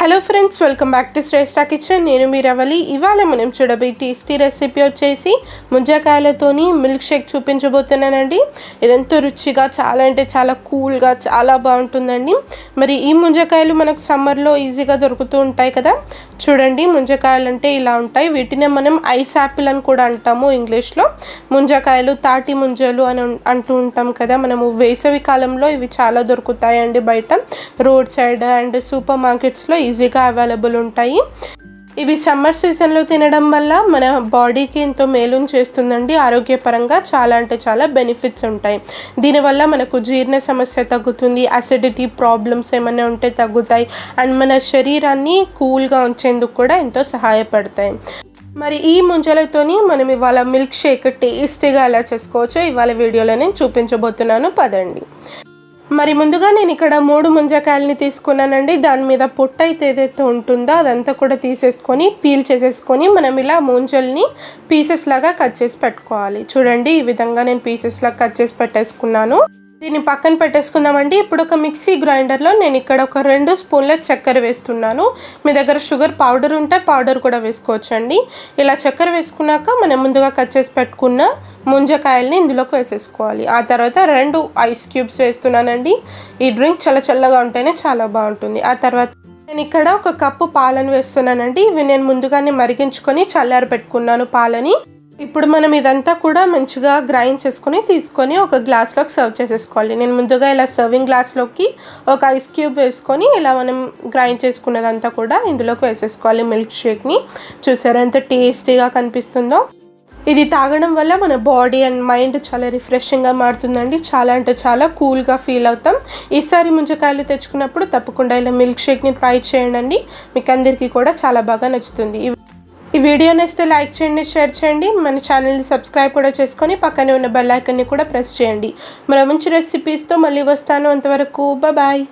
Hello friends, welcome back to Shreshta kitchen. నేను మీ రవలి. ఇవాళ మనం చూడబోయే టేస్టీ రెసిపీ వచ్చేసి ముంజకాయలతోని మిల్క్ షేక్ చూపించబోతున్నానండి. ఇదెంతో రుచిగా, చాలా అంటే చాలా కూల్గా, చాలా బాగుంటుందండి. మరి ఈ ముంజకాయలు మనకు సమ్మర్లో ఈజీగా దొరుకుతూ ఉంటాయి కదా. చూడండి, ముంజకాయలు అంటే ఇలా ఉంటాయి. వీటినే మనం ఐస్ యాపిల్ అని కూడా అంటాము ఇంగ్లీష్లో. ముంజకాయలు, తాటి ముంజలు అని అంటూ ఉంటాం కదా. మనము వేసవి కాలంలో ఇవి చాలా దొరుకుతాయండి బయట, రోడ్ సైడ్ అండ్ సూపర్ మార్కెట్స్లో ఈజీగా అవైలబుల్ ఉంటాయి. ఇవి సమ్మర్ సీజన్లో తినడం వల్ల మన బాడీకి ఎంతో మేలుని చేస్తుందండి. ఆరోగ్యపరంగా చాలా అంటే చాలా బెనిఫిట్స్ ఉంటాయి. దీనివల్ల మనకు జీర్ణ సమస్య తగ్గుతుంది, అసిడిటీ ప్రాబ్లమ్స్ ఏమైనా ఉంటే తగ్గుతాయి, అండ్ మన శరీరాన్ని కూల్గా ఉంచేందుకు కూడా ఎంతో సహాయపడతాయి. మరి ఈ ముంజలతోని మనం ఇవాళ మిల్క్ షేక్ టేస్టీగా ఎలా చేసుకోవచ్చో ఇవాళ వీడియోలో నేను చూపించబోతున్నాను. పదండి. మరి ముందుగా నేను ఇక్కడ 3 ముంజకాయలని తీసుకున్నానండి. దాని మీద పొట్టు అయితే ఏదైతే ఉంటుందో అదంతా కూడా తీసేసుకొని పీల్ చేసేసుకొని మనం ఇలా ముంజల్ని పీసెస్ లాగా కట్ చేసి పెట్టుకోవాలి. చూడండి, ఈ విధంగా నేను పీసెస్ లాగా కట్ చేసి పెట్టేసుకున్నాను. దీన్ని పక్కన పెట్టేసుకుందామండి. ఇప్పుడు ఒక మిక్సీ గ్రైండర్లో నేను ఇక్కడ ఒక 2 స్పూన్ల చక్కెర వేస్తున్నాను. మీ దగ్గర షుగర్ పౌడర్ ఉంటే పౌడర్ కూడా వేసుకోవచ్చండి. ఇలా చక్కెర వేసుకున్నాక మనం ముందుగా కట్ చేసి పెట్టుకున్న ముంజకాయల్ని ఇందులోకి వేసేసుకోవాలి. ఆ తర్వాత 2 ఐస్ క్యూబ్స్ వేస్తున్నానండి. ఈ డ్రింక్ చాలా చల్లగా ఉంటేనే చాలా బాగుంటుంది. ఆ తర్వాత నేను ఇక్కడ ఒక కప్పు పాలను వేస్తున్నానండి. ఇవి నేను ముందుగానే మరిగించుకొని చల్లారి పెట్టుకున్నాను పాలని. ఇప్పుడు మనం ఇదంతా కూడా మంచిగా గ్రైండ్ చేసుకొని తీసుకొని ఒక గ్లాస్లోకి సర్వ్ చేసేసుకోవాలి. నేను ముందుగా ఇలా సర్వింగ్ గ్లాస్లోకి ఒక ఐస్ క్యూబ్ వేసుకొని ఇలా మనం గ్రైండ్ చేసుకున్నదంతా కూడా ఇందులోకి వేసేసుకోవాలి. మిల్క్ షేక్ని చూసారా ఎంత టేస్టీగా కనిపిస్తుందో. ఇది తాగడం వల్ల మన బాడీ అండ్ మైండ్ చాలా రిఫ్రెషింగ్గా మారుతుందండి. చాలా అంటే చాలా కూల్గా ఫీల్ అవుతాం. ఈసారి ముంజకాయలు తెచ్చుకున్నప్పుడు తప్పకుండా ఇలా మిల్క్ షేక్ని ట్రై చేయండి. మీకు అందరికీ కూడా చాలా బాగా నచ్చుతుంది. ఈ వీడియో నచ్చితే లైక్ చేయండి, షేర్ చేయండి, మన ఛానల్ని సబ్స్క్రైబ్ కూడా చేసుకొని పక్కనే ఉన్న బెల్ ఐకాన్ని కూడా ప్రెస్ చేయండి. మరో మంచి రెసిపీస్తో మళ్ళీ వస్తాను. అంతవరకు బాయ్.